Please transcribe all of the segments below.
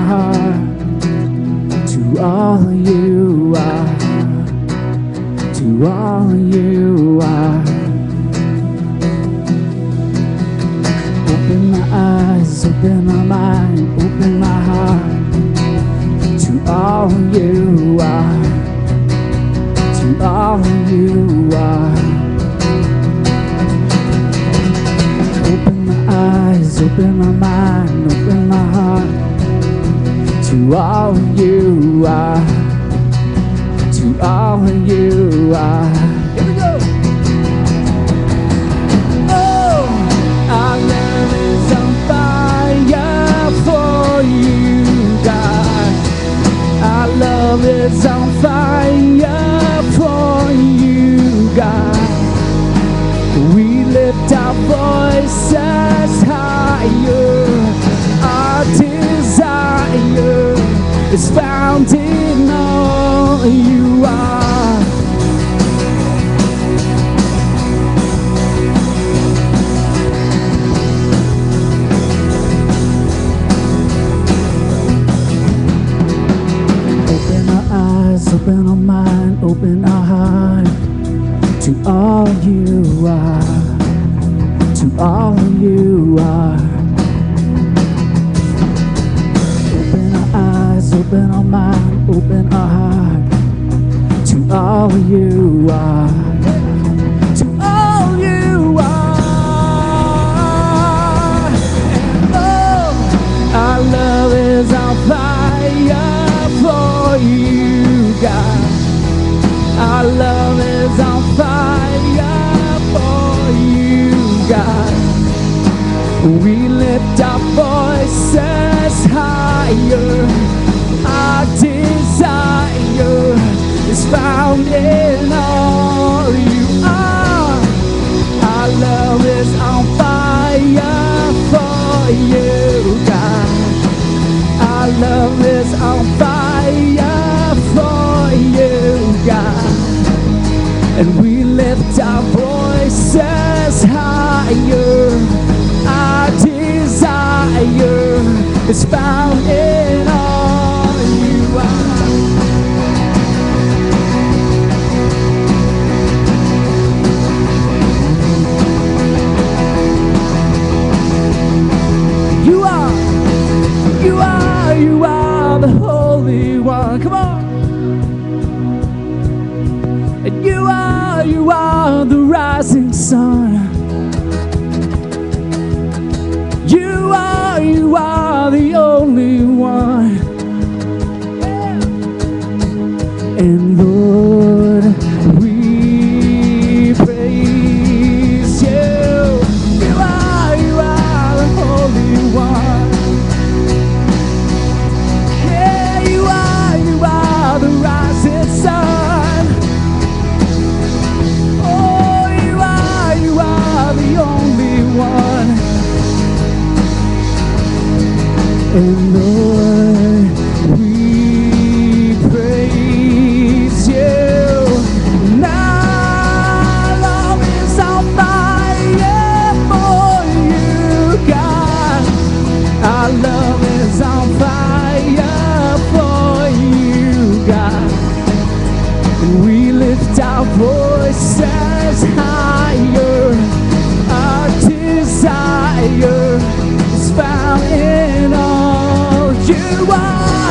heart to all you are, to all you are. Open my eyes, open my mind, open my heart to all you are, to all you are. Open my eyes, open my mind, open my heart to all you are, to all you are. Here we go. Oh, our love is on fire for you, God. Our love is on fire for you, God. We lift our voices higher. Our desire is found in all you are. Open our eyes, open our mind, open our heart to all you are, to all you are. Open our eyes, open our mind, open our heart to all you are, to all you are. And oh, our love is on fire for you, God. Our love is on fire for you, God. We lift our voices higher. Our desire is found in all you are. Our love is on fire for you, God. Our love is on fire for you, God. And we lift our voices higher. Our desire is found in all you are. You are, you are, you are the Holy One. Come on. And you are the rising sun. You are the only one. And Lord, we praise you. You are the Holy One. Yeah, you are the rising sun. Oh, you are the only one. And Lord, we praise you. Now love is on fire for you, God. Our love is on fire for you, God. And we lift our voices higher. Our desire is found in all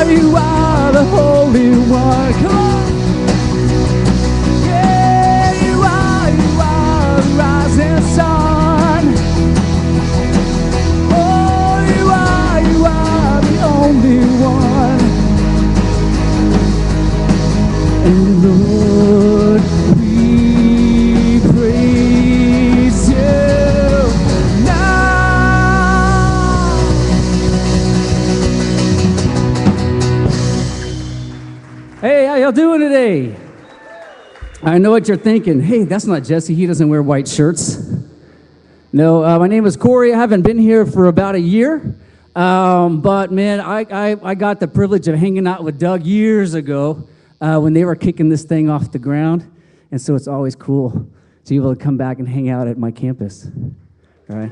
you are the Holy One. Come on. Yeah, you are the rising sun. Oh, you are the only one. And Lord, we praise you now. Hey, how y'all doing today? I know what you're thinking. Hey, that's not Jesse. He doesn't wear white shirts. No, my name is Corey. I haven't been here for about a year. But, man, I got the privilege of hanging out with Doug years ago when they were kicking this thing off the ground. And so it's always cool to be able to come back and hang out at my campus. All right?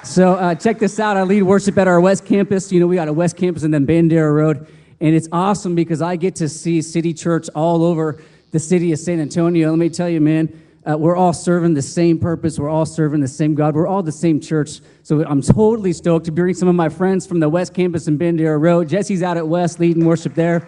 So check this out. I lead worship at our West Campus. You know, we got a West Campus and then Bandera Road. And it's awesome because I get to see City Church all over the city of San Antonio. Let me tell you, man, we're all serving the same purpose. We're all serving the same God. We're all the same church. So I'm totally stoked to bring some of my friends from the West Campus and Bandera Road. Jesse's out at West leading worship there.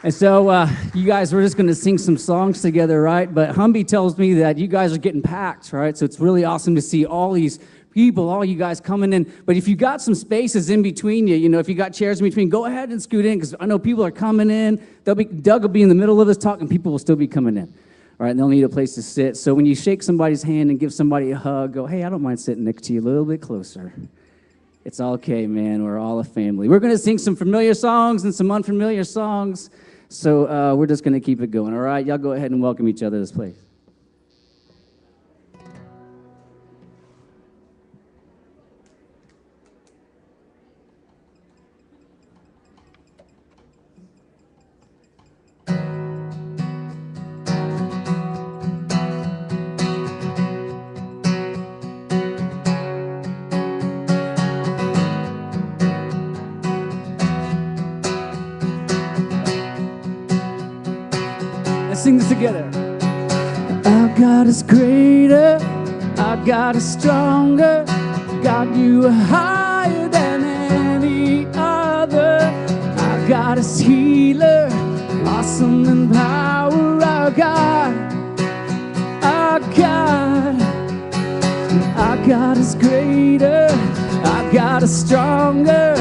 And so you guys, we're just going to sing some songs together, right? But Humby tells me that you guys are getting packed, right? So it's really awesome to see all these people, all you guys coming in. But if you got some spaces in between you, you know, if you got chairs in between, go ahead and scoot in because I know people are coming in. Doug will be in the middle of us talking. People will still be coming in, all right? And they'll need a place to sit. So when you shake somebody's hand and give somebody a hug, go, hey, I don't mind sitting next to you a little bit closer. It's okay, man. We're all a family. We're going to sing some familiar songs and some unfamiliar songs. So we're just going to keep it going, all right? Y'all go ahead and welcome each other to this place. Sing this together. Our God is greater, our God is stronger, God, you are higher than any other. Our God is healer, awesome in power. Our God, our God, our God is greater, our God is stronger,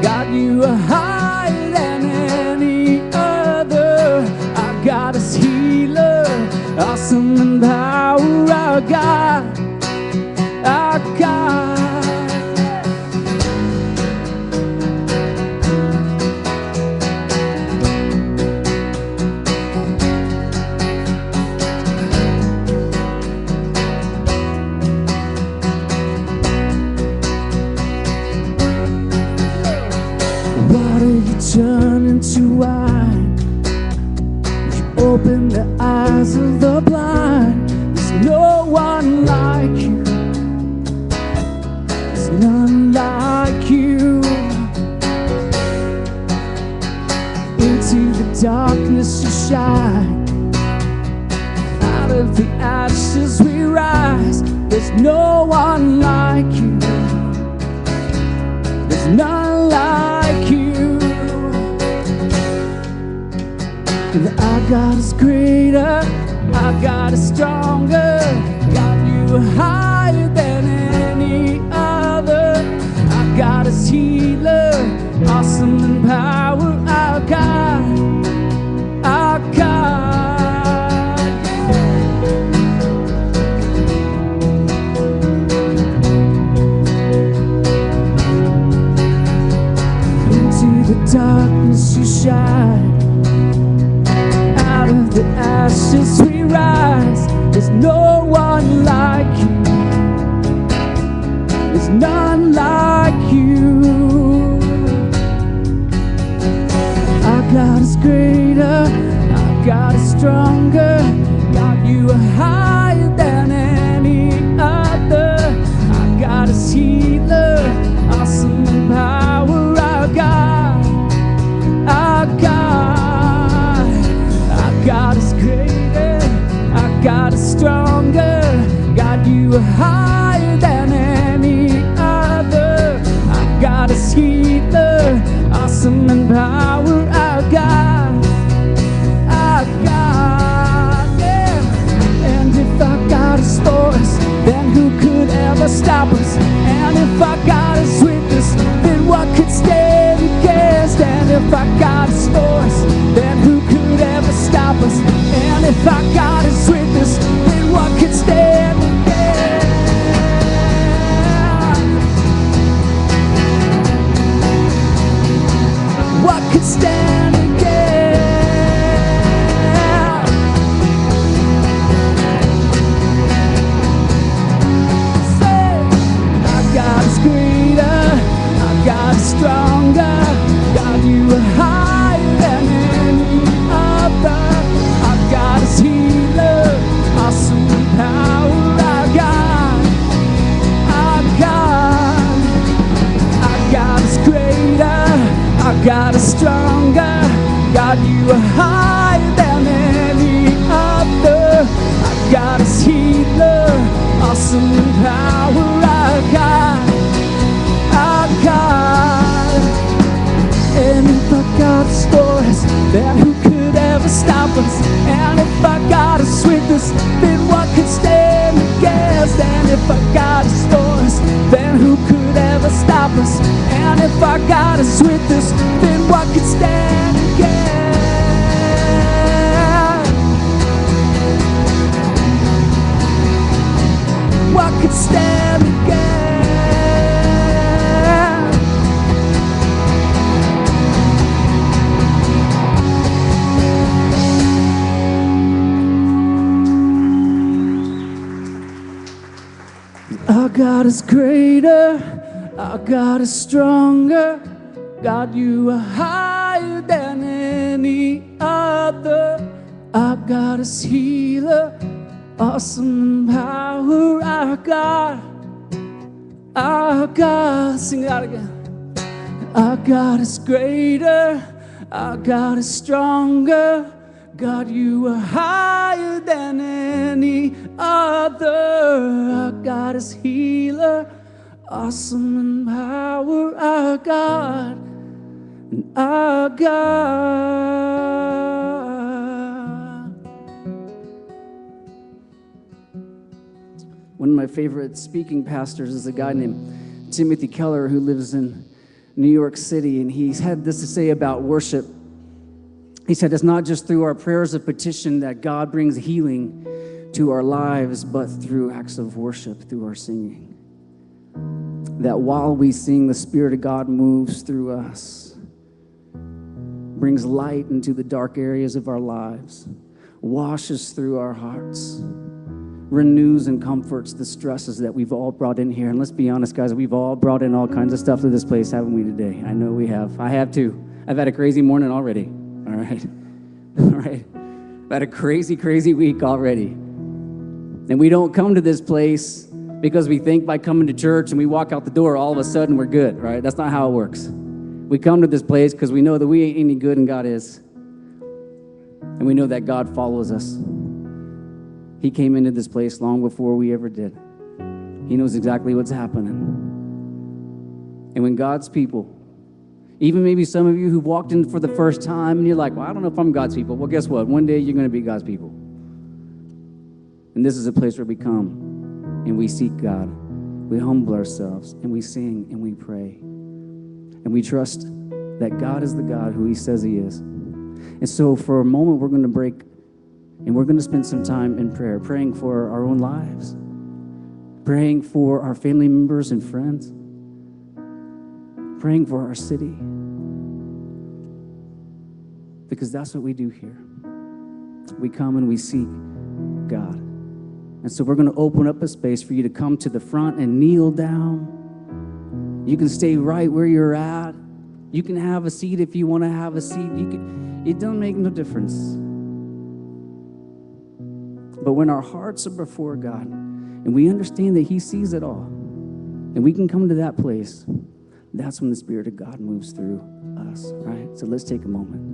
God, you are higher than any other. Our God is healer, awesome in power. Our God, our God. Water you turn into wine, you open the eyes of the blind. There's no one like you, there's none like you. Into the darkness you shine, out of the ashes we rise. There's no one like you, there's none like you. And our God is greater, our God is stronger, God, you are higher than any other. Our God is healer, awesome in power. Our God, our God, into the darkness you shine, out of the ashes we rise. There's no one like you, there's none like you. Our God is greater, our God is stronger, God, you are higher than any other. Our God is healer, awesome in power. Our God, our God, our God is greater, our God is stronger, God, you are higher than any other. Our God is healer, awesome in power. Our God, yeah. And if our God is for us, then who could ever stop us? And if our God is with us, then what could stand against? And if our God is for us, then who could ever stop us? And if our God is with us, then what could stand against? stop us? And if our God is with us, then what could stand against? What could stand against? Our God is greater, our God is stronger. God, you are higher than any other. Our God is healer, awesome in power. Our God, sing it out again. Our God is greater, our God is stronger. God, you are higher than any other. Our God is healer, awesome in power. Our God, and our God. One of my favorite speaking pastors is a guy named Timothy Keller who lives in New York City, and he's had this to say about worship. He said, it's not just through our prayers of petition that God brings healing to our lives, but through acts of worship, through our singing. That while we sing, the Spirit of God moves through us, brings light into the dark areas of our lives, washes through our hearts, renews and comforts the stresses that we've all brought in here. And let's be honest, guys, we've all brought in all kinds of stuff to this place, haven't we, today? I know we have. I have too. I've had a crazy morning already. All right. I've had a crazy, crazy week already. And we don't come to this place because we think by coming to church and we walk out the door, all of a sudden we're good, right? That's not how it works. We come to this place because we know that we ain't any good and God is. And we know that God follows us. He came into this place long before we ever did. He knows exactly what's happening. And when God's people, even maybe some of you who walked in for the first time and you're like, well, I don't know if I'm God's people. Well, guess what? One day you're going to be God's people. And this is a place where we come and we seek God. We humble ourselves and we sing and we pray. And we trust that God is the God who he says he is. And so for a moment, we're going to break and we're going to spend some time in prayer, praying for our own lives, praying for our family members and friends, praying for our city. Because that's what we do here. We come and we seek God. And so we're going to open up a space for you to come to the front and kneel down. You can stay right where you're at. You can have a seat if you want to have a seat. It don't make no difference. But when our hearts are before God and we understand that he sees it all, and we can come to that place, that's when the Spirit of God moves through us, right? So let's take a moment.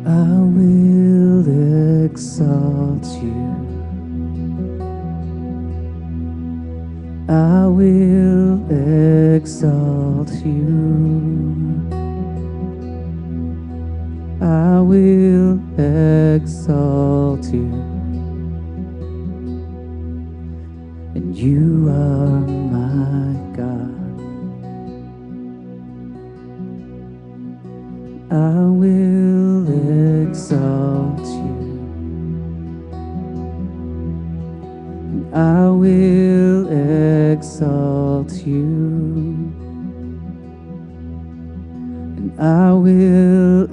I will exalt you. I will exalt you. I will exalt you. And you are my God. I will exalt you. I will exalt you. And I will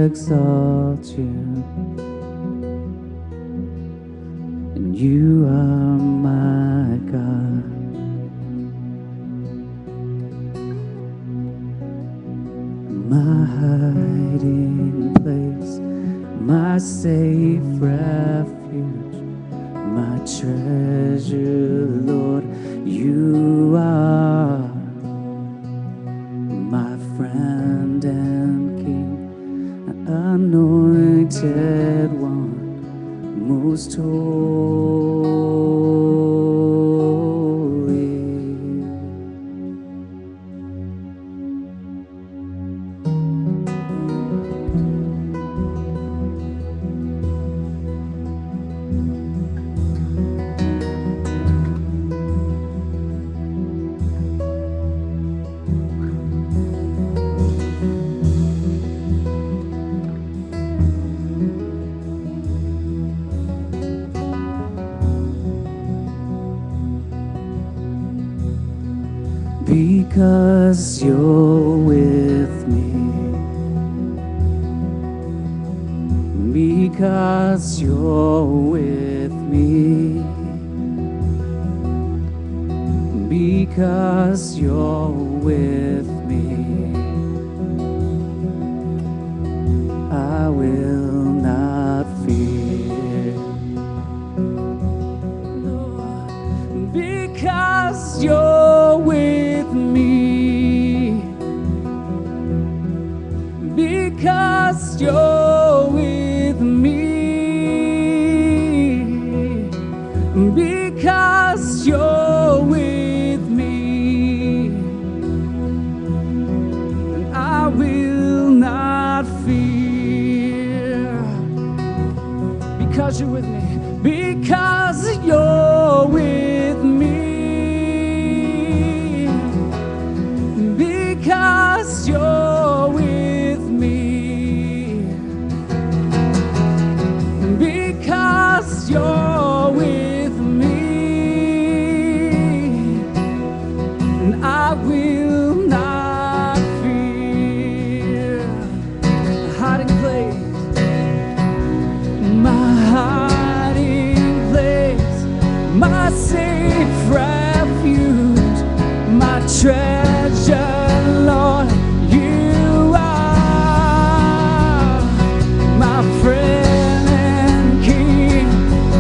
exalt you. And you are my God. My hiding place, my safe refuge, my treasure, Lord, you are my friend and King, anointed one, most holy. Because you're with me, because you're with me, because you're with me, I will not fear. Lord, because you're with me, because you're with me, because you're with me, and I will not fear. Because you're with me, because you're with me, because you're with me, because you're with me, and I will not fear. Hiding place, my hiding place, my safe refuge, my treasure, Lord, you are my friend and King,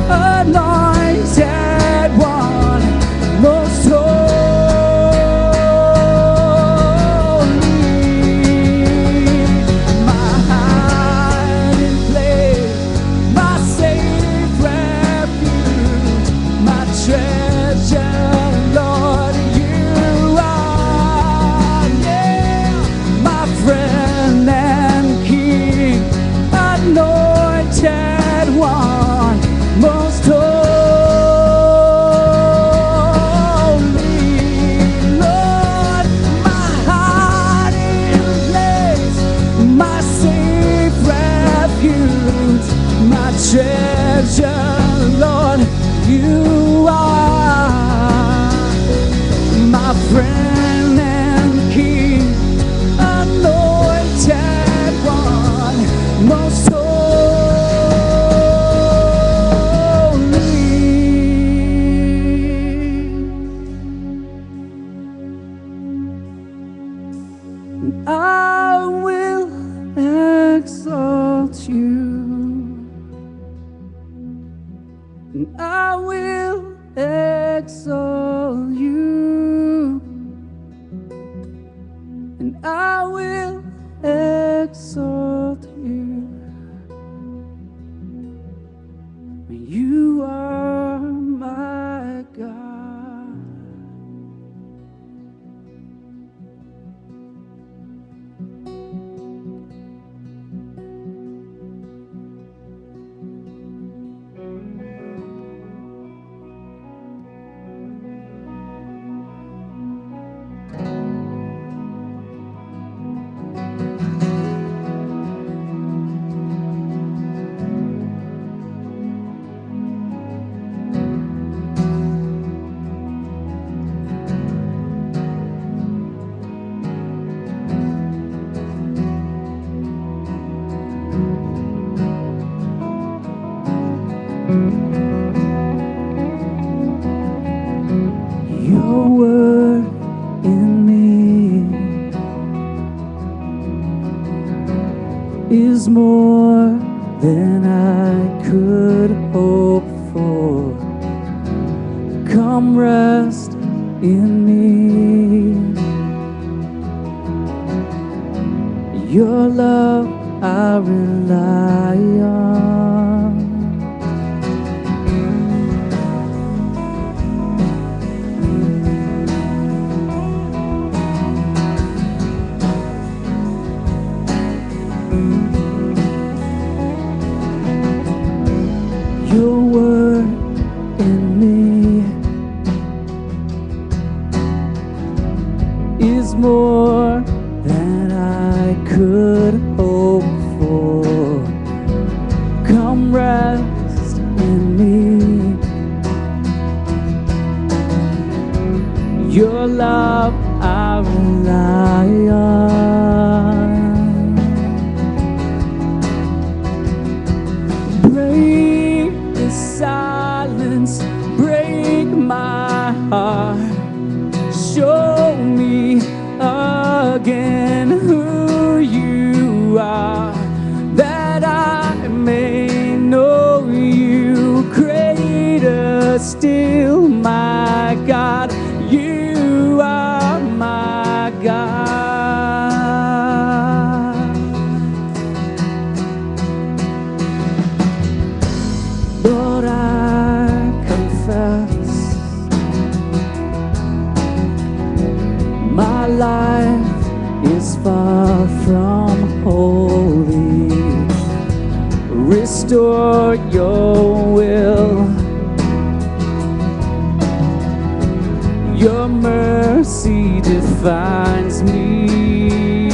anointed one, most holy, my hiding place, my safe refuge, my treasure, Lord, you are, yeah, my friend and King, anointed one, most holy, Lord, my hiding place, my safe refuge, my treasure, Lord, you are my friend and King, anointed one, most holy. I will exalt you. I will exalt you, and I will exalt you. is more than I could hope for. Come rest in me. Your love I rely on. Your word in me is more than I could hope for. Come rest in me. Your love I rely on. Break the silence, break my heart. Show me again who you are, that I may know you greater still, my God. You are my God. Lord, I confess my life is far from holy. Restore your will. Your mercy defines me.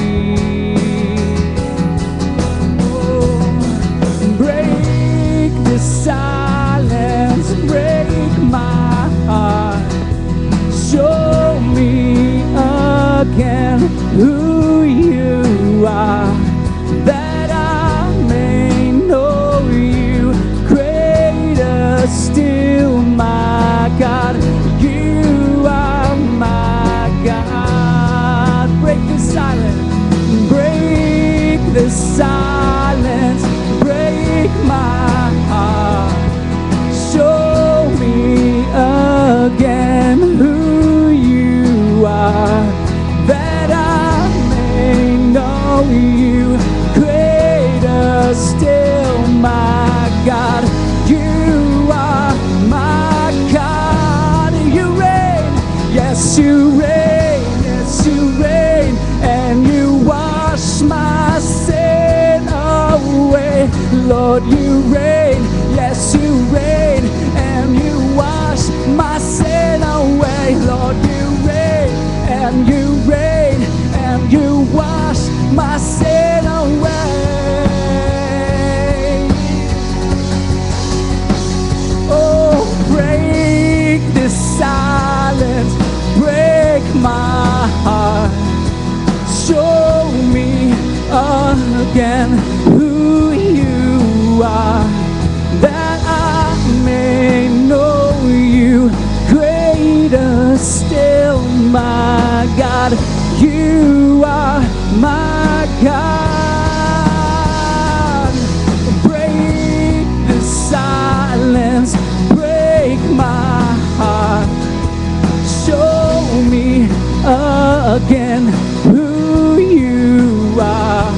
Oh, break the silence, break my heart. Show me again who you are, that I may know you greater still, my God. You are my God. Break the silence, break the silence, break my heart. Show me again who you are, that I may know you greater still, my God. You are my God. You reign, yes you reign, yes you reign, and you wash my sin away. Lord, you reign, yes you reign, and you wash my sin away. Lord, you reign, and you reign, and you wash my sin away. Oh, break this silence, break my heart. Show me again who you are, that I may know you greater still, my God. You are my God. Break the silence, break my heart. Show me again who you are,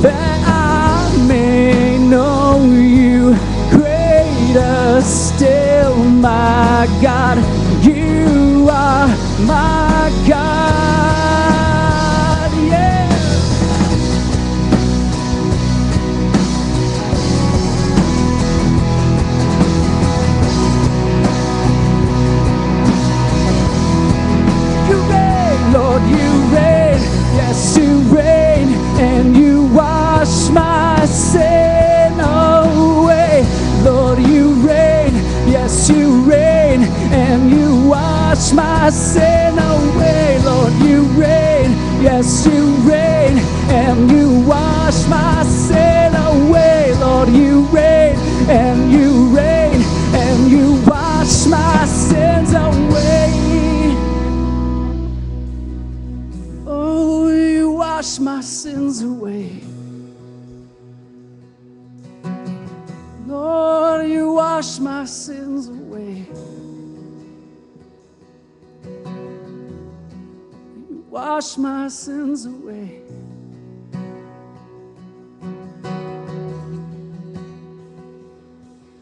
that I may know you greater still, my God. You are my God. Yeah. You reign, Lord, you reign, yes you reign, and you wash my sin away. Lord, you reign, yes you reign, and you wash my sin away. Lord, you reign, yes you reign, and you wash my sin away. Lord, you reign, and you reign, and you wash my sins away. Oh, you wash my sins away. wash my sins away. You wash my sins away.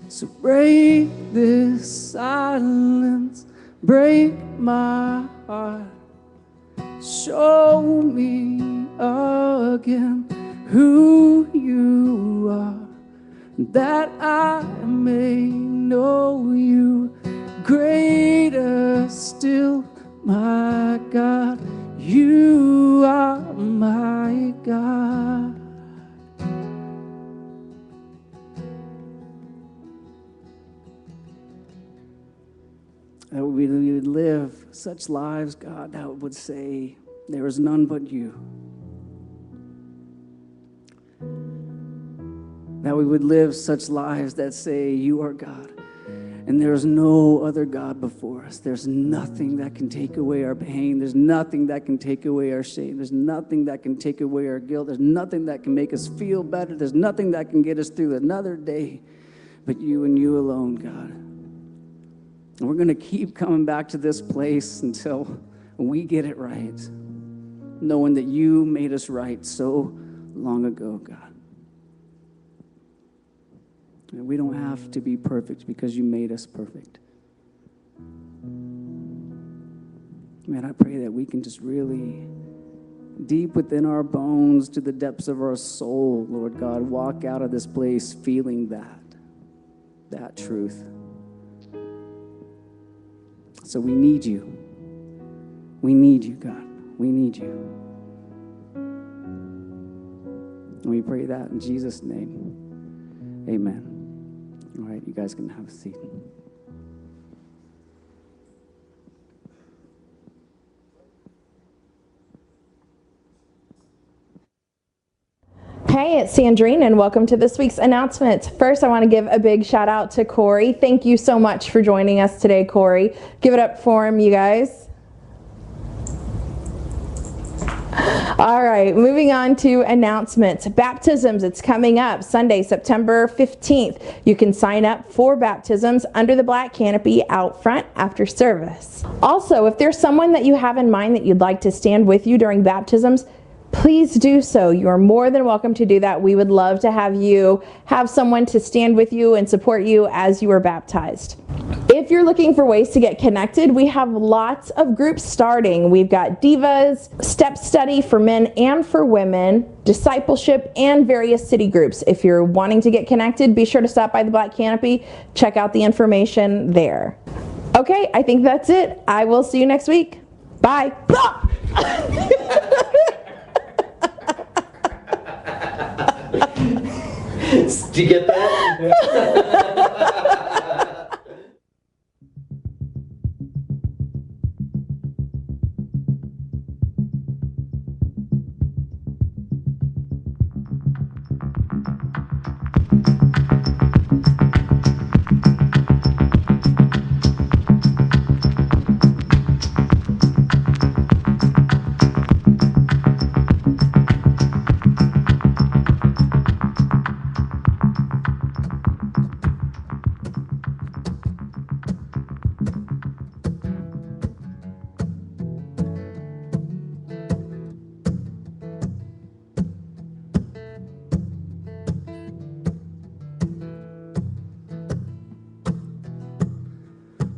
So break this silence, break my heart. Show me again who you are, that I may know you. Greater still, my God, you are my God. That we would live such lives, God, that would say, there is none but you. That we would live such lives that say, you are God, and there is no other God before us. There's nothing that can take away our pain. There's nothing that can take away our shame. There's nothing that can take away our guilt. There's nothing that can make us feel better. There's nothing that can get us through another day but you and you alone, God. And we're going to keep coming back to this place until we get it right, knowing that you made us right so long ago, God. And we don't have to be perfect because you made us perfect. Man, I pray that we can just really, deep within our bones, to the depths of our soul, Lord God, walk out of this place feeling that truth. So we need you. We need you, God. We need you. And we pray that in Jesus' name. Amen. All right, you guys can have a seat. Hey, it's Sandrine, and welcome to this week's announcement. First, I want to give a big shout out to Corey. Thank you so much for joining us today, Corey. Give it up for him, you guys. All right, moving on to announcements. Baptisms, it's coming up Sunday, September 15th. You can sign up for baptisms under the black canopy out front after service. Also, if there's someone that you have in mind that you'd like to stand with you during baptisms, please do so. You are more than welcome to do that. We would love to have you have someone to stand with you and support you as you are baptized. If you're looking for ways to get connected, we have lots of groups starting. We've got Divas, Step Study for men and for women, discipleship, and various city groups. If you're wanting to get connected, be sure to stop by the Black Canopy. Check out the information there. Okay, I think that's it. I will see you next week. Bye. Did you get that?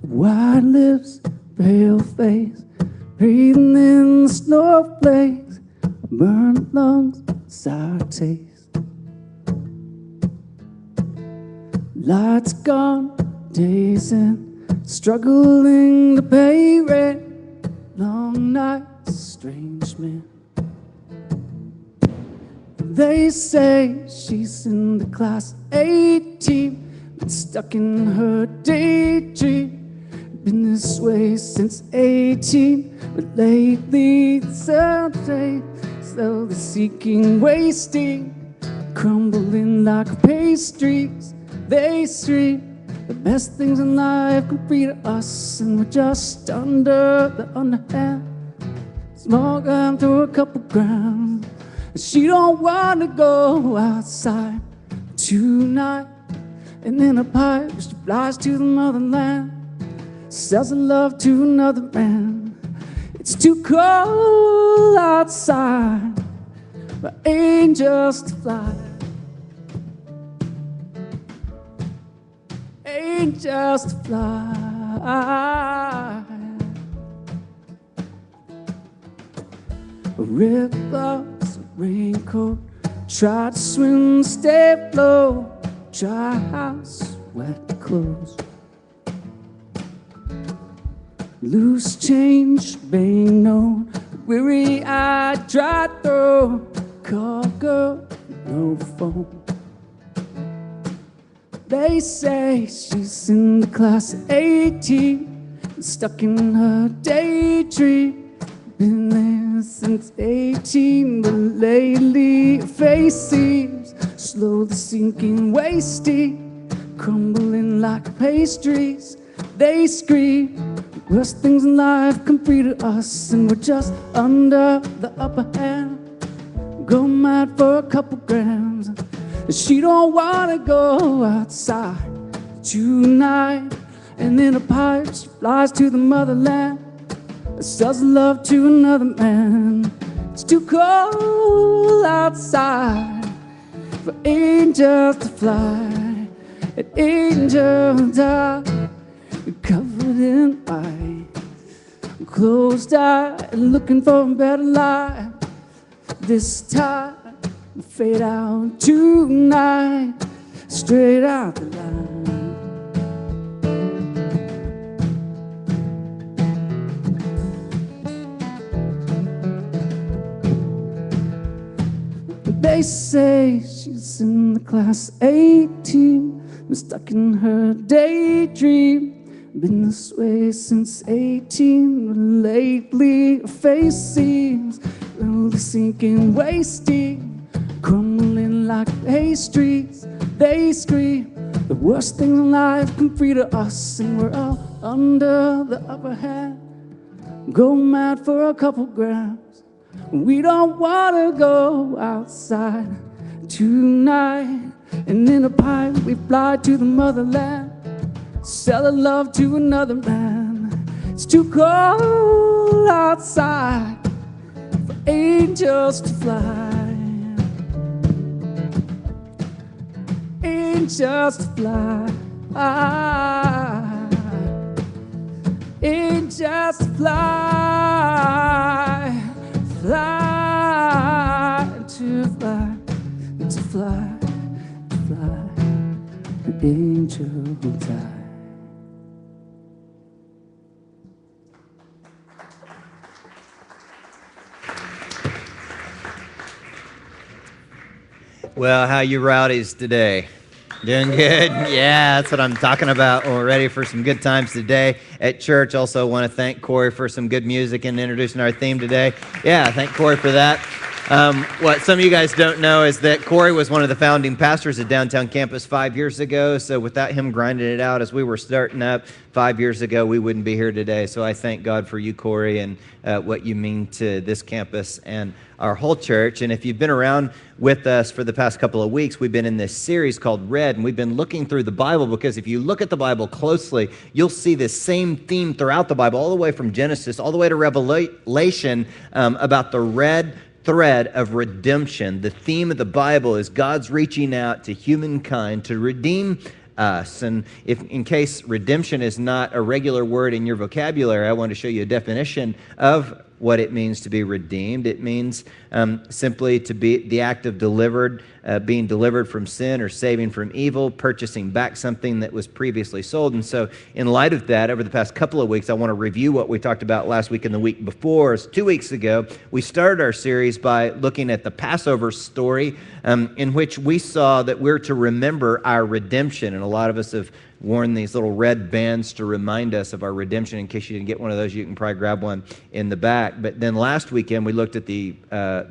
White lips, pale face, breathing in the snowflakes, burnt lungs, sour taste. Lights gone, days in, struggling to pay rent, long nights, strange men. They say she's in the class 18, been stuck in her daydream. Been this way since 18, but lately it's a day, slowly seeking, wasting, crumbling like pastries. They stream the best things in life come free to us, and we're just under the underhand. Small gun through a couple grams. She don't wanna go outside tonight, And in a pipe, she flies to the motherland, sells her love to another man. It's too cold outside for angels to fly. Angels to fly. A red blouse, a raincoat, try to swim, stay afloat, dry house, wet clothes. Loose change, being known, weary-eyed, dry throat, call girl, no phone. They say she's in the class of 18, stuck in her daydream. Been there since 18, but lately her face seems slowly sinking, wasting, crumbling like pastries. They scream, the worst things in life come free to us, and we're just under the upper hand. Go mad for a couple grams. She don't wanna go outside tonight. And in a pipe, she flies to the motherland, sells love to another man. It's too cold outside for angels to fly. An angel died, covered in white, closed eye, looking for a better life. This time, fade out tonight, straight out the line. They say she's in the class 18, been stuck in her daydream. Been this way since 18, but lately her face seems slowly sinking, wasting, crumbling like pastries. They scream, the worst thing in life come free to us, and we're all under the upper hand. Go mad for a couple grams. We don't wanna go outside tonight. And in a pipe we fly to the motherland, sell our love to another man. It's too cold outside for angels to fly. Angels to fly. Angels to fly. Fly, to fly, to fly, to fly. An angel will die. Well, how you rowdies today? Doing good? Yeah, that's what I'm talking about. We're ready for some good times today at church. Also want to thank Corey for some good music and introducing our theme today. Yeah, thank Corey for that. What some of you guys don't know is that Corey was one of the founding pastors at Downtown Campus 5 years ago. So without him grinding it out as we were starting up 5 years ago, we wouldn't be here today. So I thank God for you, Corey, and what you mean to this campus and our whole church. And if you've been around with us for the past couple of weeks, we've been in this series called Red, and we've been looking through the Bible, because if you look at the Bible closely, you'll see this same theme throughout the Bible, all the way from Genesis, all the way to Revelation, about the red thread of redemption. The theme of the Bible is God's reaching out to humankind to redeem us. And if, in case redemption is not a regular word in your vocabulary, I want to show you a definition of what it means to be redeemed. It means simply to be the act of being delivered from sin or saving from evil, purchasing back something that was previously sold. And so in light of that, over the past couple of weeks, I want to review what we talked about last week and the week before. 2 weeks ago, we started our series by looking at the Passover story, in which we saw that we're to remember our redemption. And a lot of us have worn these little red bands to remind us of our redemption. In case you didn't get one of those, you can probably grab one in the back. But then last weekend, we looked at the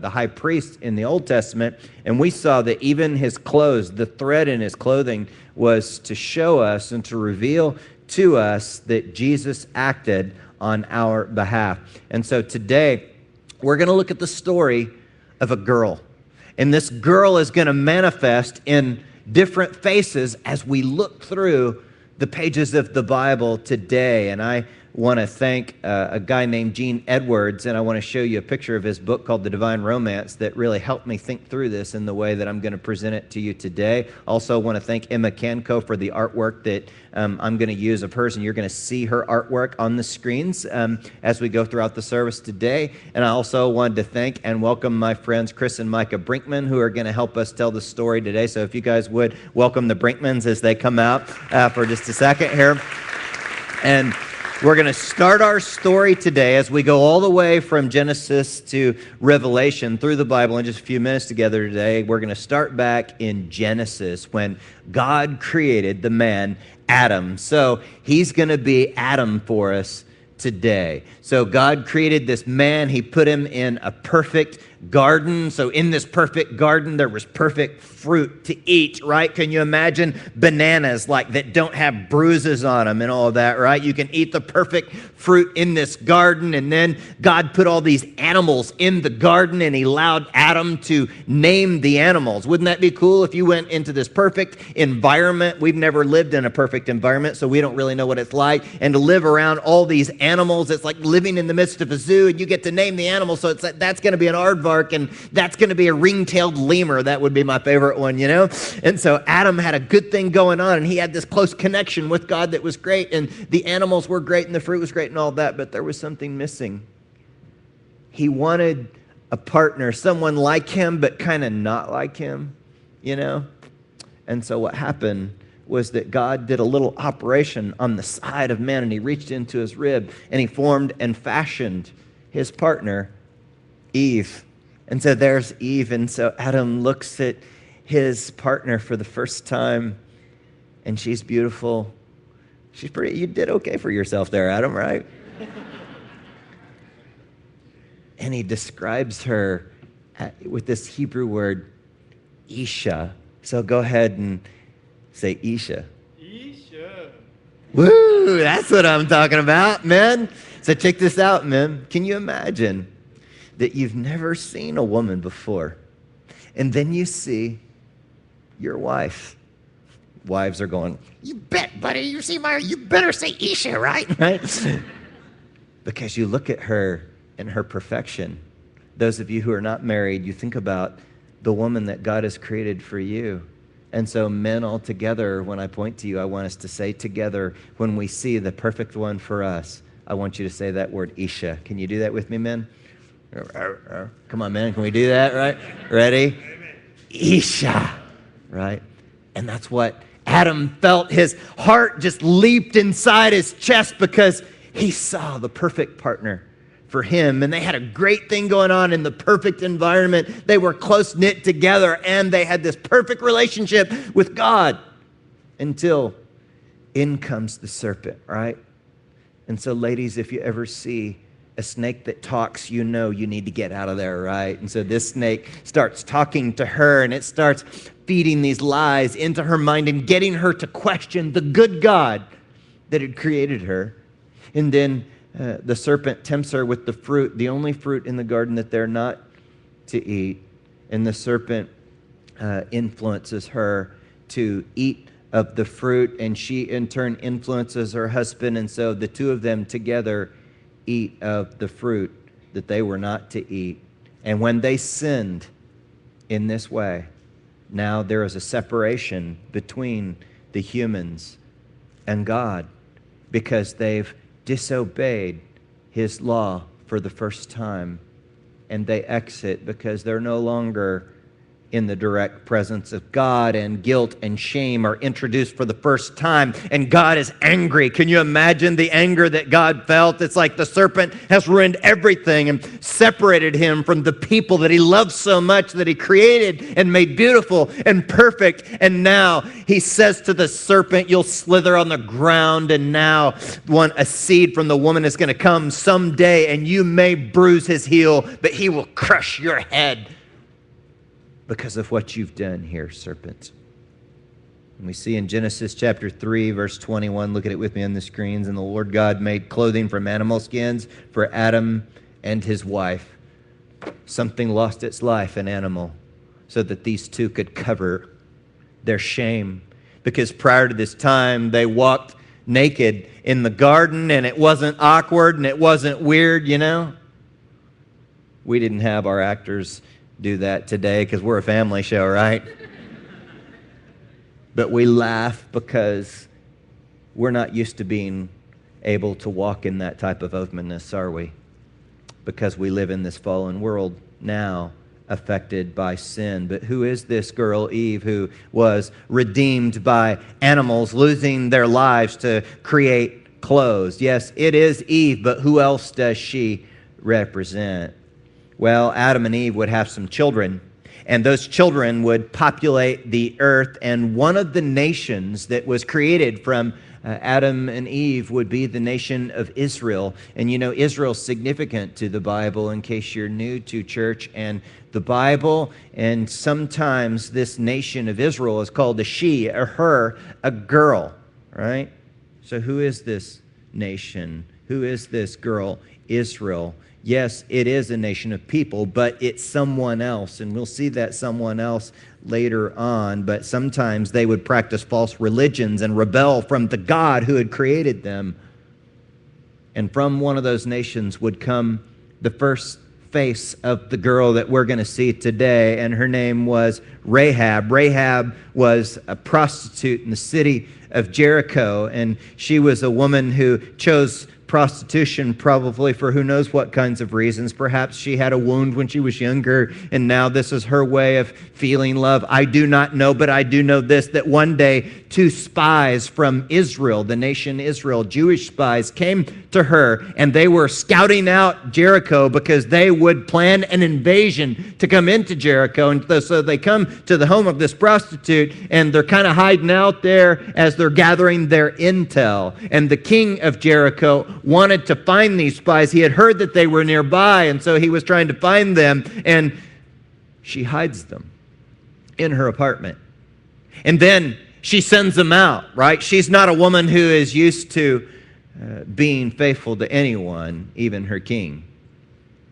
high priest in the Old Testament, and we saw that even his clothes, the thread in his clothing, was to show us and to reveal to us that Jesus acted on our behalf. And so today, we're going to look at the story of a girl. And this girl is going to manifest in different faces as we look through the pages of the Bible today. And I want to thank a guy named Gene Edwards, and I want to show you a picture of his book called The Divine Romance that really helped me think through this in the way that I'm going to present it to you today. Also want to thank Emma Canco for the artwork that I'm going to use of hers, and you're going to see her artwork on the screens as we go throughout the service today. And I also wanted to thank and welcome my friends Chris and Micah Brinkman, who are going to help us tell the story today. So if you guys would welcome the Brinkmans as they come out for just a second here. And we're going to start our story today as we go all the way from Genesis to Revelation through the Bible in just a few minutes together today. We're going to start back in Genesis when God created the man Adam. So he's going to be Adam for us today. So God created this man. He put him in a perfect garden. So in this perfect garden, there was perfect fruit to eat, right? Can you imagine bananas like that don't have bruises on them and all of that, right? You can eat the perfect fruit in this garden. And then God put all these animals in the garden, and he allowed Adam to name the animals. Wouldn't that be cool if you went into this perfect environment? We've never lived in a perfect environment, so we don't really know what it's like. And to live around all these animals, it's like living in the midst of a zoo, and you get to name the animals. So it's like, that's going to be an aardvark, and that's going to be a ring-tailed lemur. That would be my favorite one, you know? And so Adam had a good thing going on, and he had this close connection with God that was great, and the animals were great, and the fruit was great and all that, but there was something missing. He wanted a partner, someone like him, but kind of not like him, you know? And so what happened was that God did a little operation on the side of man, and he reached into his rib, and he formed and fashioned his partner, Eve. And so there's Eve, and so Adam looks at his partner for the first time, and she's beautiful. She's pretty, you did okay for yourself there, Adam, right? And he describes her with this Hebrew word, Isha. So go ahead and say Isha. Isha. Woo, that's what I'm talking about, man. So check this out, man. Can you imagine that you've never seen a woman before, and then you see your wife? Wives are going, you bet, buddy. You better say Isha, right? Right? Because you look at her and her perfection. Those of you who are not married, you think about the woman that God has created for you. And so men all together, when I point to you, I want us to say together, when we see the perfect one for us, I want you to say that word Isha. Can you do that with me, men? Come on, man. Can we do that, right? Ready? Isha, right? And that's what Adam felt. His heart just leaped inside his chest because he saw the perfect partner for him. And they had a great thing going on in the perfect environment. They were close-knit together, and they had this perfect relationship with God until in comes the serpent, right? And so, ladies, if you ever see a snake that talks, you know you need to get out of there, right? And so this snake starts talking to her, and it starts feeding these lies into her mind and getting her to question the good God that had created her. And then the serpent tempts her with the fruit, the only fruit in the garden that they're not to eat. And the serpent influences her to eat of the fruit, and she in turn influences her husband. And so the two of them together eat of the fruit that they were not to eat. And when they sinned in this way, now there is a separation between the humans and God because they've disobeyed his law for the first time, and they exit because they're no longer in the direct presence of God, and guilt and shame are introduced for the first time, and God is angry. Can you imagine the anger that God felt? It's like the serpent has ruined everything and separated him from the people that he loves so much, that he created and made beautiful and perfect. And now he says to the serpent, you'll slither on the ground, and now a seed from the woman is going to come someday, and you may bruise his heel, but he will crush your head because of what you've done here, serpent. And we see in Genesis chapter 3, verse 21, look at it with me on the screens. And the Lord God made clothing from animal skins for Adam and his wife. Something lost its life, an animal, so that these two could cover their shame. Because prior to this time, they walked naked in the garden, and it wasn't awkward and it wasn't weird, you know? We didn't have our actors do that today because we're a family show, right? But we laugh because we're not used to being able to walk in that type of openness, are we? Because we live in this fallen world now, affected by sin. But who is this girl, Eve, who was redeemed by animals losing their lives to create clothes? Yes, it is Eve, but who else does she represent? Well, Adam and Eve would have some children, and those children would populate the earth, and one of the nations that was created from Adam and Eve would be the nation of Israel. And you know, Israel's significant to the Bible in case you're new to church and the Bible. And sometimes this nation of Israel is called a she, a her, a girl, right? So who is this nation? Who is this girl? Israel. Yes, it is a nation of people, but it's someone else. And we'll see that someone else later on. But sometimes they would practice false religions and rebel from the God who had created them. And from one of those nations would come the first face of the girl that we're going to see today. And her name was Rahab. Rahab was a prostitute in the city of Jericho. And she was a woman who chose prostitution probably for who knows what kinds of reasons. Perhaps she had a wound when she was younger, and now this is her way of feeling love. I do not know, but I do know this, that one day 2 spies from Israel, the nation Israel, Jewish spies, came to her, and they were scouting out Jericho because they would plan an invasion to come into Jericho. And so they come to the home of this prostitute, and they're kind of hiding out there as they're gathering their intel. And the king of Jericho wanted to find these spies. He had heard that they were nearby, and so he was trying to find them, and she hides them in her apartment. And then she sends them out, right? She's not a woman who is used to being faithful to anyone, even her king.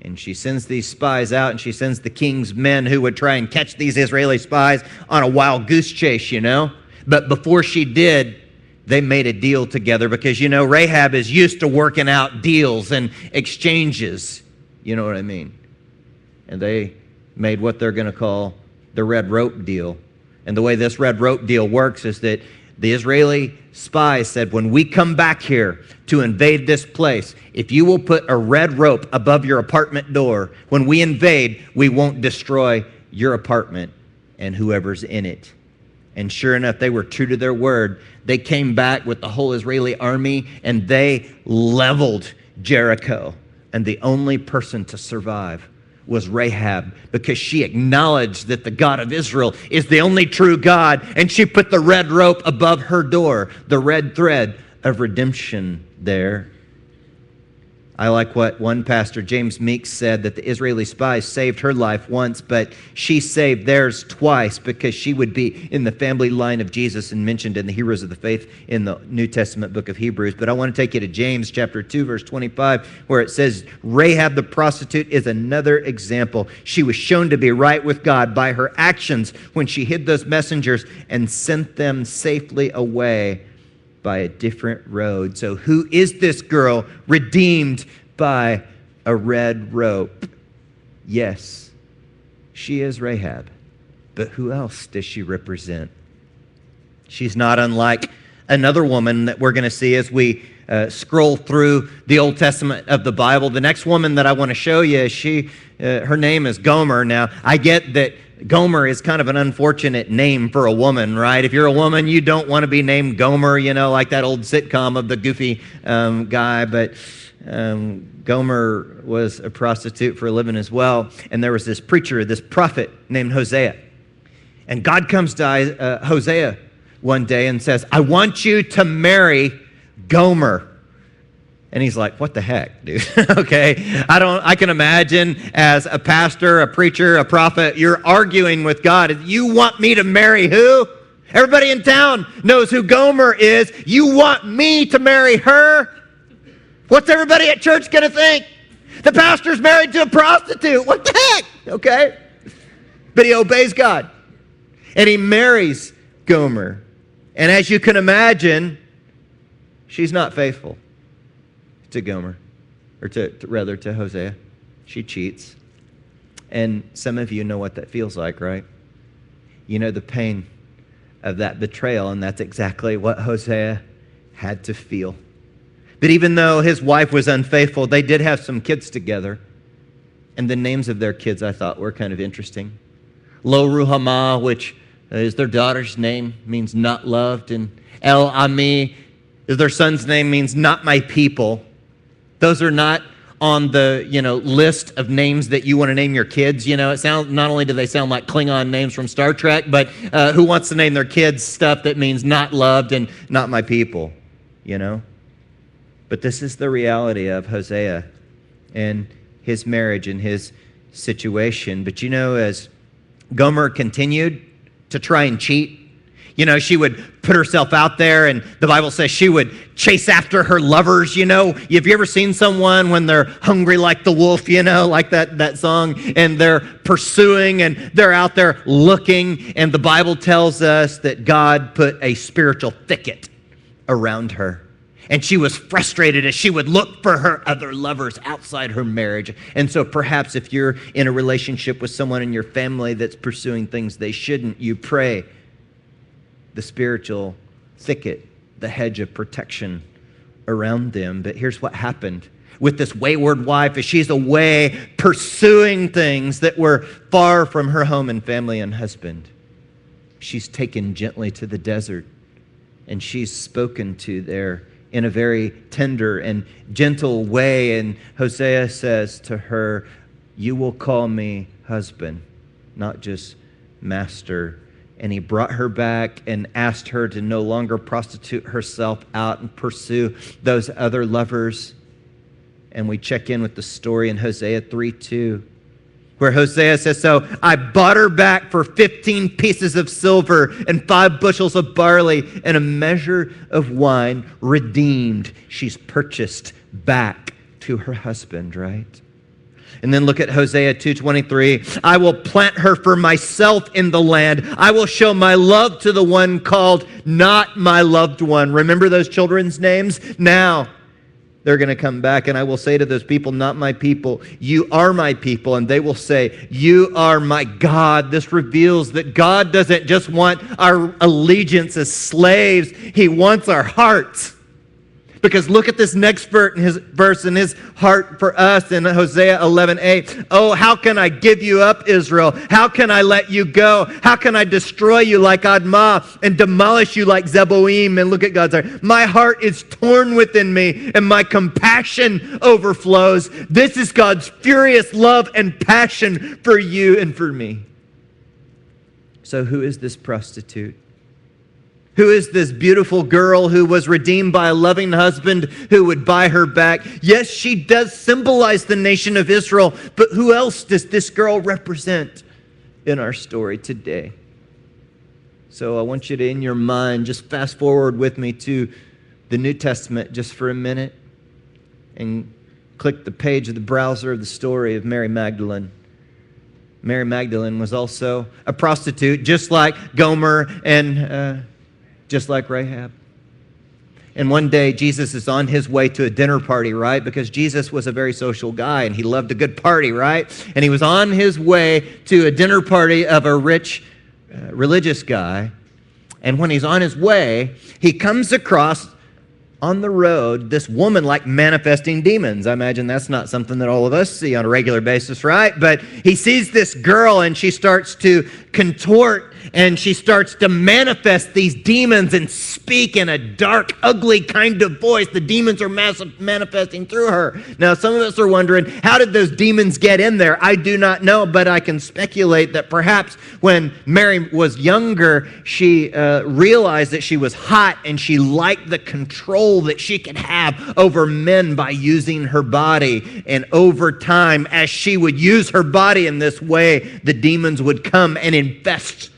And she sends these spies out, and she sends the king's men who would try and catch these Israeli spies on a wild goose chase, you know? But before she did, they made a deal together because, you know, Rahab is used to working out deals and exchanges. You know what I mean? And they made what they're going to call the red rope deal. And the way this red rope deal works is that the Israeli spies said, when we come back here to invade this place, if you will put a red rope above your apartment door, when we invade, we won't destroy your apartment and whoever's in it. And sure enough, they were true to their word. They came back with the whole Israeli army, and they leveled Jericho. And the only person to survive was Rahab, because she acknowledged that the God of Israel is the only true God, and she put the red rope above her door, the red thread of redemption there. I like what one pastor, James Meeks, said, that the Israeli spies saved her life once, but she saved theirs twice, because she would be in the family line of Jesus and mentioned in the heroes of the faith in the New Testament book of Hebrews. But I want to take you to James chapter 2, verse 25, where it says, Rahab the prostitute is another example. She was shown to be right with God by her actions when she hid those messengers and sent them safely away by a different road. So who is this girl redeemed by a red rope? Yes, she is Rahab. But who else does she represent? She's not unlike another woman that we're going to see as we scroll through the Old Testament of the Bible. The next woman that I want to show you, her name is Gomer. Now, I get that Gomer is kind of an unfortunate name for a woman, right? If you're a woman, you don't want to be named Gomer, you know, like that old sitcom of the goofy guy. But Gomer was a prostitute for a living as well. And there was this preacher, this prophet named Hosea. And God comes to Hosea one day and says, I want you to marry Gomer. And he's like, what the heck, dude? Okay, I can imagine as a pastor, a preacher, a prophet, you're arguing with God. You want me to marry who? Everybody in town knows who Gomer is. You want me to marry her? What's everybody at church going to think? The pastor's married to a prostitute. What the heck? Okay. But he obeys God. And he marries Gomer. And as you can imagine, she's not faithful to Gomer, or rather to Hosea. She cheats. And some of you know what that feels like, right? You know the pain of that betrayal, and that's exactly what Hosea had to feel. But even though his wife was unfaithful, they did have some kids together. And the names of their kids I thought were kind of interesting. Lo Ruhamah, which is their daughter's name, means not loved. And El Ami is their son's name, means not my people. Those are not on the, list of names that you want to name your kids. It sounds, not only do they sound like Klingon names from Star Trek, but who wants to name their kids stuff that means not loved and not my people, But this is the reality of Hosea and his marriage and his situation. But as Gomer continued to try and cheat, she would put herself out there, and the Bible says she would chase after her lovers. Have you ever seen someone when they're hungry like the wolf, like that song, and they're pursuing and they're out there looking, and the Bible tells us that God put a spiritual thicket around her. And she was frustrated as she would look for her other lovers outside her marriage. And so perhaps if you're in a relationship with someone in your family that's pursuing things they shouldn't, you pray the spiritual thicket, the hedge of protection around them. But here's what happened with this wayward wife as she's away pursuing things that were far from her home and family and husband. She's taken gently to the desert, and she's spoken to there in a very tender and gentle way. And Hosea says to her, "You will call me husband, not just master." And he brought her back and asked her to no longer prostitute herself out and pursue those other lovers. And we check in with the story in Hosea 3:2, where Hosea says, "So I bought her back for 15 pieces of silver and 5 bushels of barley and a measure of wine, redeemed." She's purchased back to her husband, right? And then look at Hosea 2:23. "I will plant her for myself in the land. I will show my love to the one called not my loved one." Remember those children's names? Now they're going to come back, and I will say to those people, "Not my people, you are my people." And they will say, "You are my God." This reveals that God doesn't just want our allegiance as slaves. He wants our hearts. Because look at this next verse in his heart for us in Hosea 11:8. "Oh, how can I give you up, Israel? How can I let you go? How can I destroy you like Admah and demolish you like Zeboim?" And look at God's heart. "My heart is torn within me, and my compassion overflows." This is God's furious love and passion for you and for me. So who is this prostitute? Who is this beautiful girl who was redeemed by a loving husband who would buy her back? Yes, she does symbolize the nation of Israel, but who else does this girl represent in our story today? So I want you to, in your mind, just fast forward with me to the New Testament just for a minute and click the page of the browser of the story of Mary Magdalene. Mary Magdalene was also a prostitute, just like Gomer and just like Rahab. And one day, Jesus is on his way to a dinner party, right? Because Jesus was a very social guy, and he loved a good party, right? And he was on his way to a dinner party of a rich religious guy. And when he's on his way, he comes across on the road this woman like manifesting demons. I imagine that's not something that all of us see on a regular basis, right? But he sees this girl, and she starts to contort, and she starts to manifest these demons and speak in a dark, ugly kind of voice. The demons are manifesting through her. Now, some of us are wondering, how did those demons get in there? I do not know, but I can speculate that perhaps when Mary was younger, she realized that she was hot, and she liked the control that she could have over men by using her body. And over time, as she would use her body in this way, the demons would come and infest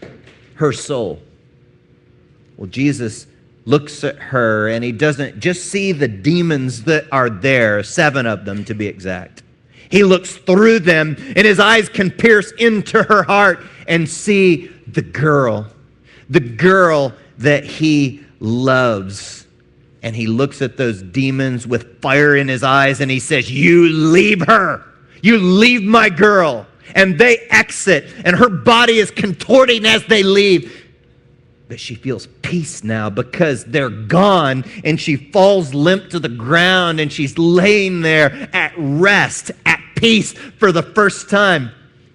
her soul. Well, Jesus looks at her, and he doesn't just see the demons that are there, 7 of them to be exact. He looks through them, and his eyes can pierce into her heart and see the girl. the girl that he loves. And he looks at those demons with fire in his eyes and he says, you leave her. You leave my girl. And they exit, and her body is contorting as they leave. But she feels peace now because they're gone, and she falls limp to the ground, and she's laying there at rest, at peace for the first time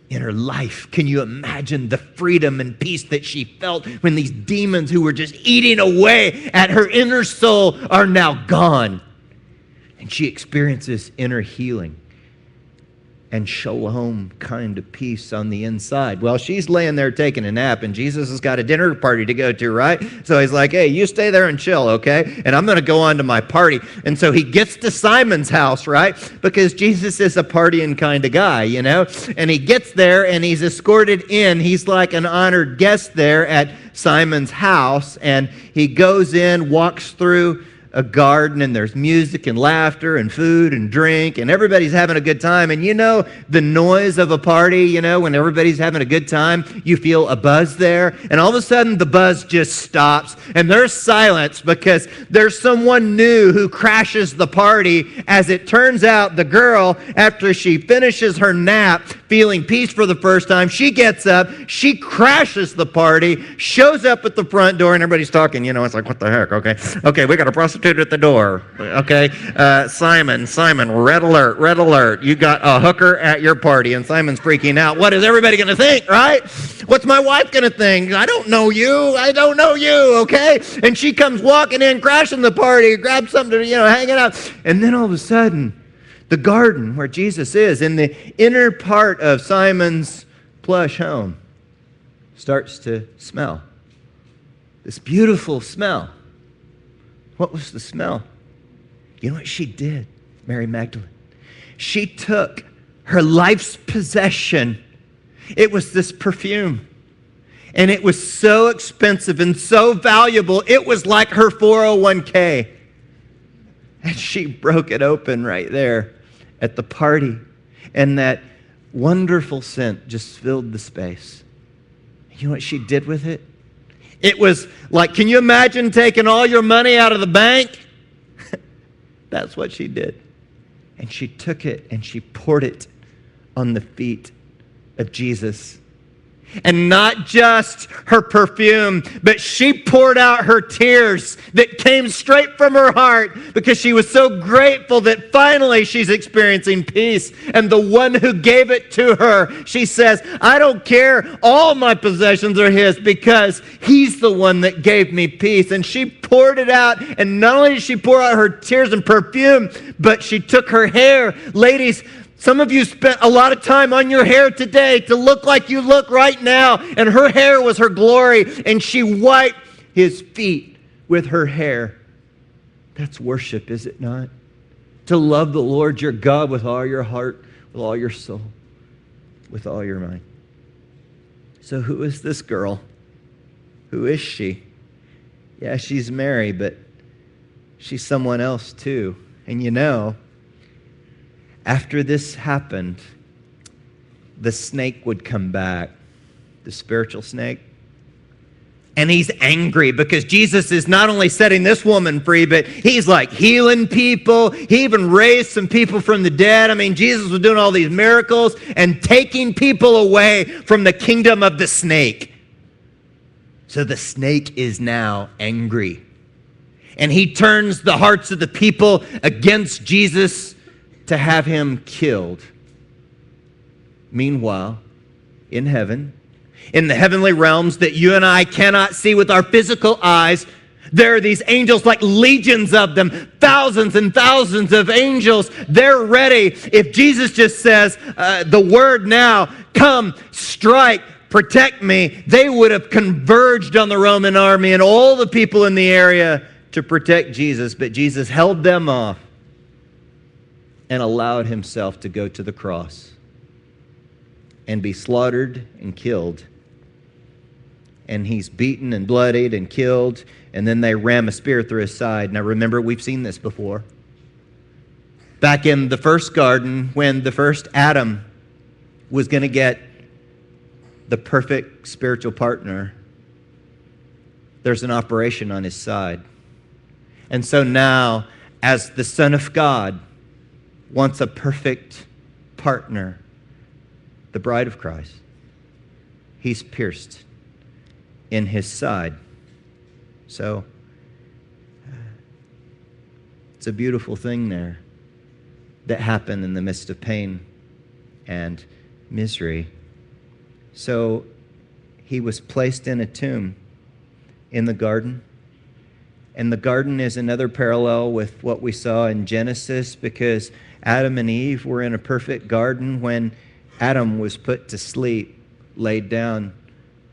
in her life. Can you imagine the freedom and peace that she felt when these demons who were just eating away at her inner soul are now gone? And she experiences inner healing and shalom kind of peace on the inside. Well, she's laying there taking a nap, and Jesus has got a dinner party to go to, right? So he's like, hey, you stay there and chill, okay? And I'm going to go on to my party. And so he gets to Simon's house, right? Because Jesus is a partying kind of guy, you know? And he gets there, and he's escorted in. He's like an honored guest there at Simon's house. And he goes in, walks through a garden, and there's music and laughter and food and drink, and everybody's having a good time. And you know the noise of a party, you know, when everybody's having a good time, you feel a buzz there, and all of a sudden the buzz just stops, and there's silence because there's someone new who crashes the party. As it turns out, the girl, after she finishes her nap, feeling peace for the first time, she gets up, she crashes the party, shows up at the front door, and everybody's talking, you know, it's like, what the heck, okay, we got a prostitute at the door, okay, Simon, red alert, you got a hooker at your party, and Simon's freaking out. What is everybody going to think, right? What's my wife going to think? I don't know you, okay? And she comes walking in, crashing the party, grabs something to, hanging out, and then all of a sudden, the garden where Jesus is, in the inner part of Simon's plush home, starts to smell. This beautiful smell. What was the smell? You know what she did, Mary Magdalene? She took her life's possession. It was this perfume. And it was so expensive and so valuable, it was like her 401k. And she broke it open right there at the party. And that wonderful scent just filled the space. You know what she did with it? It was like, can you imagine taking all your money out of the bank? That's what she did. And she took it and she poured it on the feet of Jesus. And not just her perfume, but she poured out her tears that came straight from her heart because she was so grateful that finally she's experiencing peace. And the one who gave it to her, she says, I don't care, all my possessions are his because he's the one that gave me peace. And she poured it out, and not only did she pour out her tears and perfume, but she took her hair. Ladies, some of you spent a lot of time on your hair today to look like you look right now. And her hair was her glory. And she wiped his feet with her hair. That's worship, is it not? To love the Lord your God with all your heart, with all your soul, with all your mind. So who is this girl? Who is she? Yeah, she's Mary, but she's someone else too. And you know, after this happened, the snake would come back, the spiritual snake. And he's angry because Jesus is not only setting this woman free, but he's like healing people. He even raised some people from the dead. I mean, Jesus was doing all these miracles and taking people away from the kingdom of the snake. So the snake is now angry. And he turns the hearts of the people against Jesus to have him killed. Meanwhile, in heaven, in the heavenly realms that you and I cannot see with our physical eyes, there are these angels, like legions of them, thousands and thousands of angels. They're ready. If Jesus just says the word now, come, strike, protect me, they would have converged on the Roman army and all the people in the area to protect Jesus. But Jesus held them off and allowed himself to go to the cross and be slaughtered and killed. And he's beaten and bloodied and killed, and then they ram a spear through his side. Now remember, we've seen this before. Back in the first garden, when the first Adam was going to get the perfect spiritual partner, there's an operation on his side. And so now, as the Son of God wants a perfect partner, the bride of Christ, he's pierced in his side. So it's a beautiful thing there that happened in the midst of pain and misery. So he was placed in a tomb in the garden. And the garden is another parallel with what we saw in Genesis, because Adam and Eve were in a perfect garden when Adam was put to sleep, laid down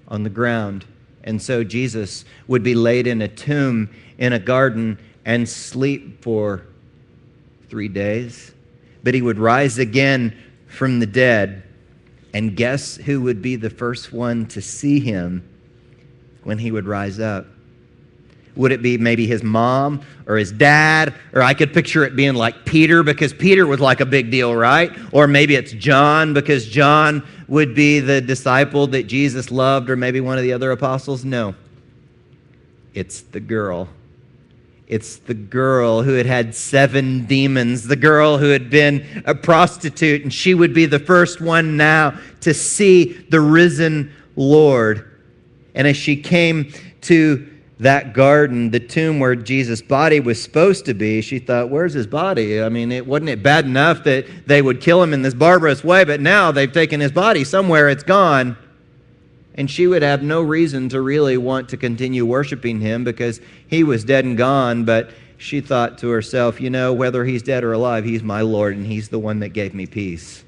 on the ground. And so Jesus would be laid in a tomb in a garden and sleep for 3 days. But he would rise again from the dead. And guess who would be the first one to see him when he would rise up? Would it be maybe his mom or his dad? Or I could picture it being like Peter, because Peter was like a big deal, right? Or maybe it's John, because John would be the disciple that Jesus loved, or maybe one of the other apostles. No, it's the girl. It's the girl who had 7 demons, the girl who had been a prostitute, and she would be the first one now to see the risen Lord. And as she came to that garden, the tomb where Jesus' body was supposed to be, she thought, where's his body? I mean, wasn't it bad enough that they would kill him in this barbarous way, but now they've taken his body somewhere, it's gone. And she would have no reason to really want to continue worshiping him because he was dead and gone, but she thought to herself, whether he's dead or alive, he's my Lord, and he's the one that gave me peace.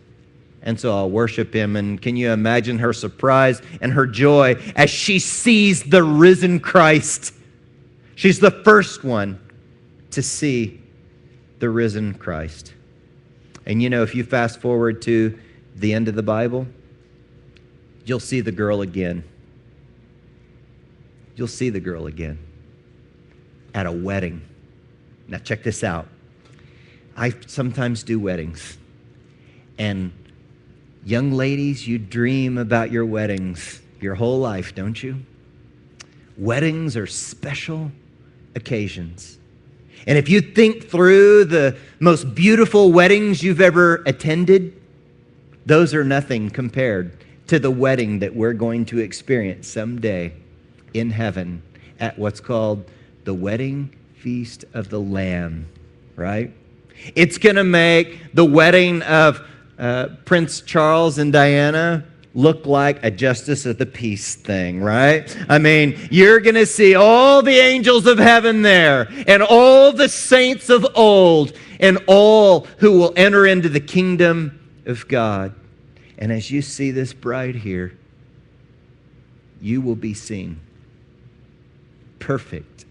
And so I'll worship him. And can you imagine her surprise and her joy as she sees the risen Christ? She's the first one to see the risen Christ. And if you fast forward to the end of the Bible, you'll see the girl again. You'll see the girl again at a wedding. Now check this out. I sometimes do weddings. And young ladies, you dream about your weddings your whole life, don't you? Weddings are special occasions. And if you think through the most beautiful weddings you've ever attended, those are nothing compared to the wedding that we're going to experience someday in heaven at what's called the wedding feast of the Lamb, right? It's going to make the wedding of Prince Charles and Diana look like a justice of the peace thing, right? I mean, you're going to see all the angels of heaven there, and all the saints of old, and all who will enter into the kingdom of God. And as you see this bride here, you will be seen perfect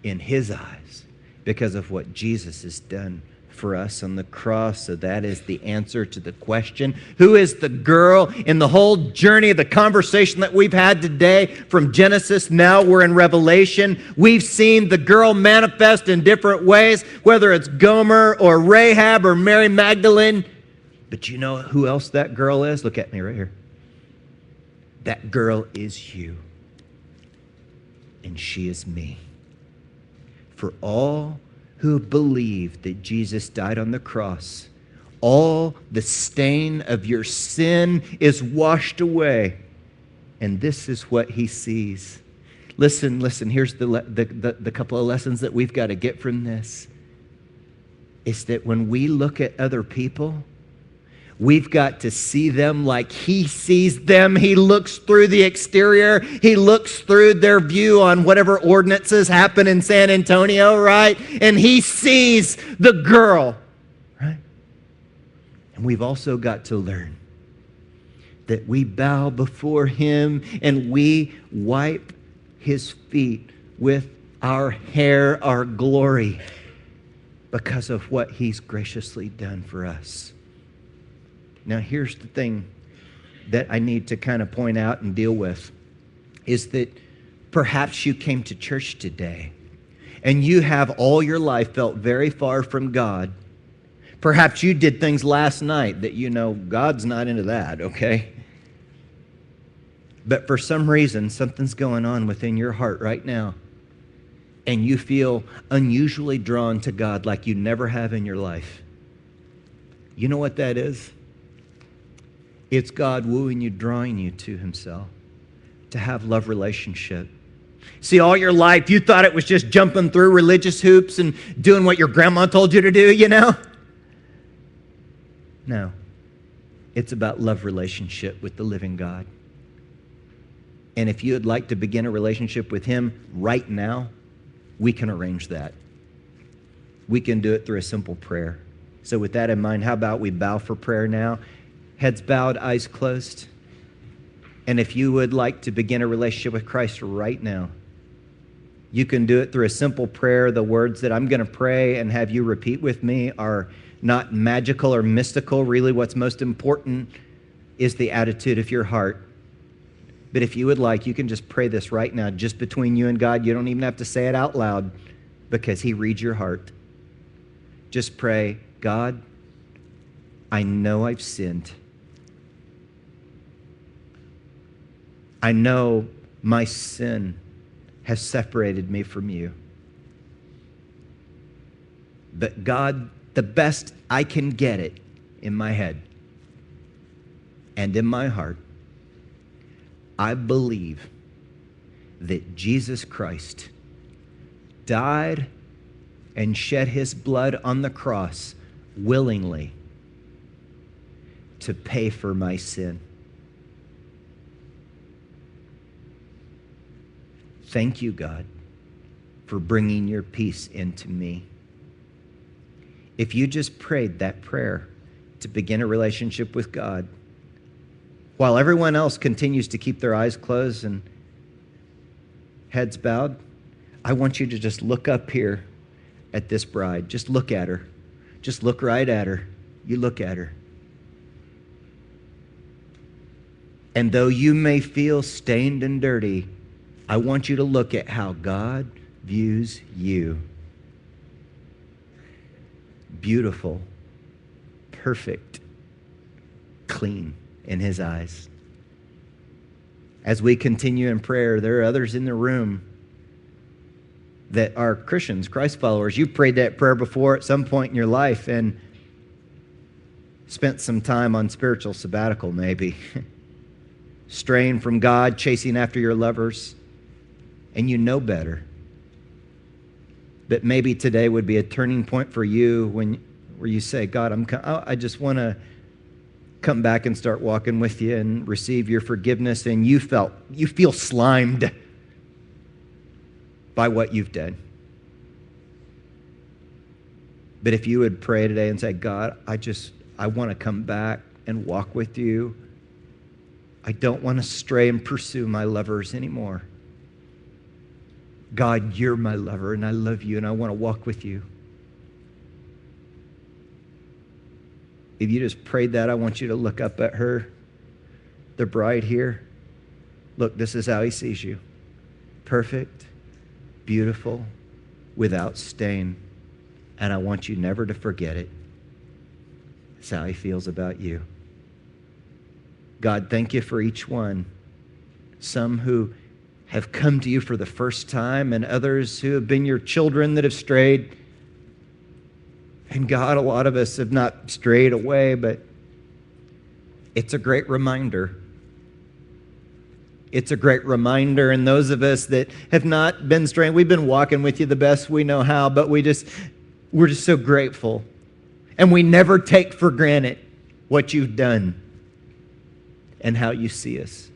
in his eyes because of what Jesus has done for us on the cross. So that is the answer to the question, who is the girl in the whole journey of the conversation that we've had today from Genesis? Now we're in Revelation. We've seen the girl manifest in different ways, whether it's Gomer or Rahab or Mary Magdalene. But you know who else that girl is? Look at me right here. That girl is you. And she is me. For all who believe that Jesus died on the cross, all the stain of your sin is washed away. And this is what he sees. Listen, here's the couple of lessons that we've got to get from this. Is that when we look at other people, we've got to see them like he sees them. He looks through the exterior. He looks through their view on whatever ordinances happen in San Antonio, right? And he sees the girl, right? And we've also got to learn that we bow before him and we wipe his feet with our hair, our glory, because of what he's graciously done for us. Now, here's the thing that I need to kind of point out and deal with, is that perhaps you came to church today and you have all your life felt very far from God. Perhaps you did things last night that God's not into that, okay? but for some reason, something's going on within your heart right now, and you feel unusually drawn to God like you never have in your life. You know what that is? It's God wooing you, drawing you to himself, to have love relationship. See, all your life, you thought it was just jumping through religious hoops and doing what your grandma told you to do, you know? No. It's about love relationship with the living God. And if you would like to begin a relationship with him right now, we can arrange that. We can do it through a simple prayer. So with that in mind, how about we bow for prayer now? Heads bowed, eyes closed. And if you would like to begin a relationship with Christ right now, you can do it through a simple prayer. The words that I'm going to pray and have you repeat with me are not magical or mystical. Really, what's most important is the attitude of your heart. But if you would like, you can just pray this right now, just between you and God. You don't even have to say it out loud because he reads your heart. Just pray, God, I know I've sinned. I know my sin has separated me from you. But God, the best I can get it in my head and in my heart, I believe that Jesus Christ died and shed his blood on the cross willingly to pay for my sin. Thank you, God, for bringing your peace into me. If you just prayed that prayer to begin a relationship with God, while everyone else continues to keep their eyes closed and heads bowed, I want you to just look up here at this bride. Just look at her. Just look right at her. You look at her. And though you may feel stained and dirty, I want you to look at how God views you. Beautiful, perfect, clean in his eyes. As we continue in prayer, there are others in the room that are Christians, Christ followers. You've prayed that prayer before at some point in your life and spent some time on spiritual sabbatical maybe. Straying from God, chasing after your lovers, and you know better. But maybe today would be a turning point for you where you say, God, I just want to come back and start walking with you and receive your forgiveness, and you feel slimed by what you've done. But if you would pray today and say, God, I want to come back and walk with you. I don't want to stray and pursue my lovers anymore. God, you're my lover, and I love you, and I want to walk with you. If you just prayed that, I want you to look up at her, the bride here. Look, this is how he sees you. Perfect, beautiful, without stain. And I want you never to forget it. That's how he feels about you. God, thank you for each one. Some who have come to you for the first time, and others who have been your children that have strayed. And God, a lot of us have not strayed away, but it's a great reminder. It's a great reminder. And those of us that have not been straying, we've been walking with you the best we know how, but we're just so grateful. And we never take for granted what you've done and how you see us.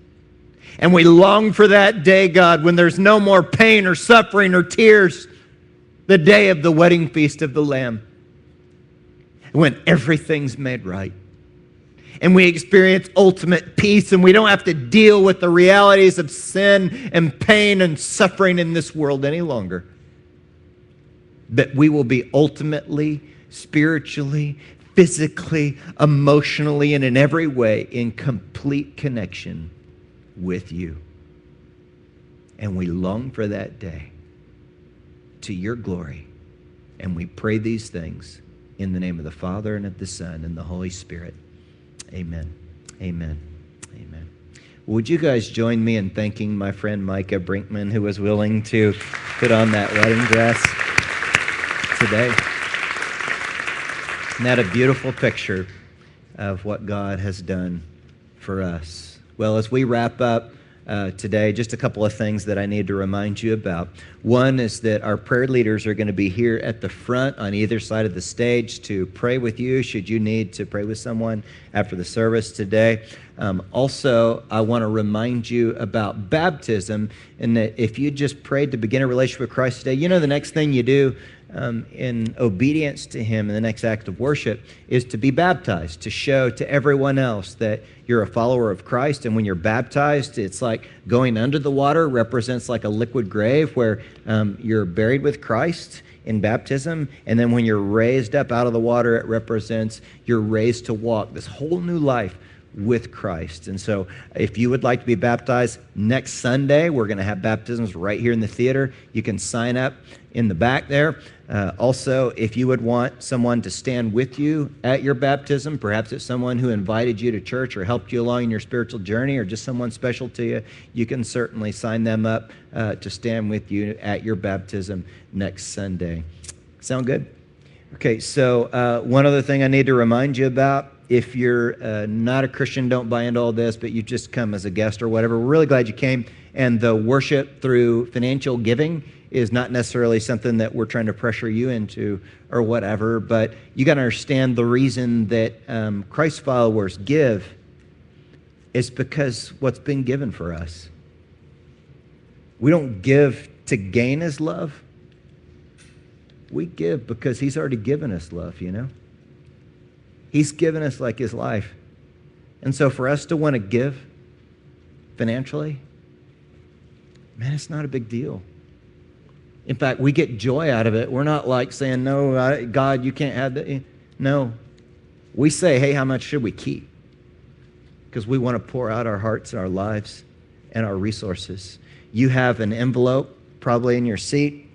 And we long for that day, God, when there's no more pain or suffering or tears, the day of the wedding feast of the Lamb, when everything's made right. And we experience ultimate peace, and we don't have to deal with the realities of sin and pain and suffering in this world any longer. But we will be ultimately, spiritually, physically, emotionally, and in every way in complete connection with you. And we long for that day to your glory. And we pray these things in the name of the Father and of the Son and the Holy Spirit. Amen. Amen. Amen. would you guys join me in thanking my friend Micah Brinkman, who was willing to put on that wedding dress today? Isn't that a beautiful picture of what God has done for us? Well, as we wrap up today, just a couple of things that I need to remind you about. One is that our prayer leaders are going to be here at the front on either side of the stage to pray with you should you need to pray with someone after the service today. Also, I want to remind you about baptism, and that if you just prayed to begin a relationship with Christ today, the next thing you do in obedience to Him in the next act of worship is to be baptized, to show to everyone else that you're a follower of Christ. And when you're baptized, it's like going under the water, represents like a liquid grave where you're buried with Christ in baptism. And then when you're raised up out of the water, it represents you're raised to walk this whole new life with Christ. And so if you would like to be baptized next Sunday, we're going to have baptisms right here in the theater. You can sign up in the back there. Also, if you would want someone to stand with you at your baptism, perhaps it's someone who invited you to church or helped you along in your spiritual journey, or just someone special to you, you can certainly sign them up to stand with you at your baptism next Sunday. Sound good? Okay, so one other thing I need to remind you about. If you're not a Christian, don't buy into all this, but you just come as a guest or whatever, we're really glad you came. And the worship through financial giving is not necessarily something that we're trying to pressure you into or whatever, but you got to understand the reason that Christ followers give is because what's been given for us. We don't give to gain His love. We give because He's already given us love, He's given us like His life. And so for us to want to give financially, man, it's not a big deal. In fact, we get joy out of it. We're not like saying, no, God, you can't have that. No. We say, hey, how much should we keep? Because we want to pour out our hearts and our lives and our resources. You have an envelope probably in your seat.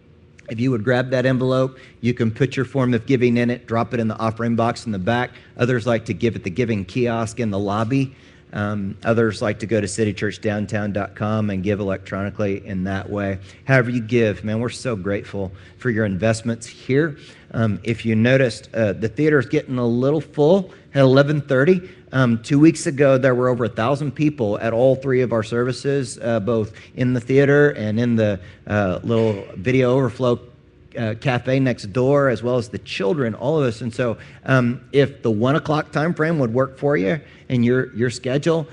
If you would grab that envelope, you can put your form of giving in it, drop it in the offering box in the back. Others like to give at the giving kiosk in the lobby. Others like to go to citychurchdowntown.com and give electronically in that way. However you give, man, we're so grateful for your investments here. If you noticed, the theater is getting a little full at 11:30. 2 weeks ago, there were over 1,000 people at all three of our services, both in the theater and in the little video overflow cafe next door, as well as the children, all of us. And so if the 1 o'clock time frame would work for you and your schedule,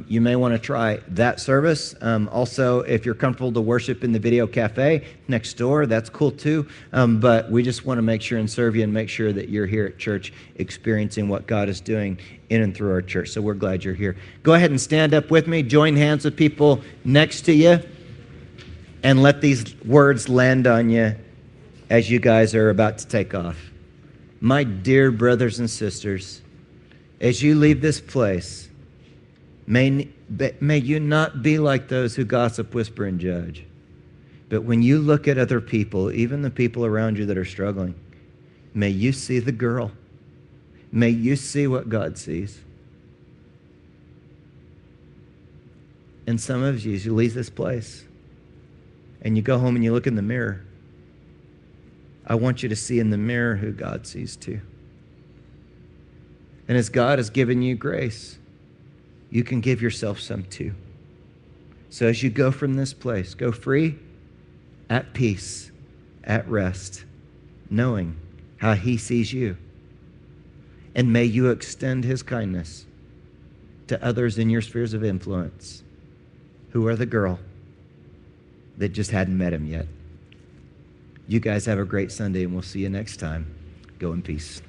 you may want to try that service. Also, if you're comfortable to worship in the video cafe next door, that's cool too. But we just want to make sure and serve you and make sure that you're here at church experiencing what God is doing in and through our church. So we're glad you're here. Go ahead and stand up with me. Join hands with people next to you and let these words land on you as you guys are about to take off. My dear brothers and sisters, as you leave this place, may you not be like those who gossip, whisper, and judge. But when you look at other people, even the people around you that are struggling, may you see the girl. May you see what God sees. And some of you, as you leave this place, and you go home and you look in the mirror, I want you to see in the mirror who God sees too. And as God has given you grace, you can give yourself some too. So as you go from this place, go free, at peace, at rest, knowing how He sees you. And may you extend His kindness to others in your spheres of influence who are the girl that just hadn't met Him yet. You guys have a great Sunday, and we'll see you next time. Go in peace.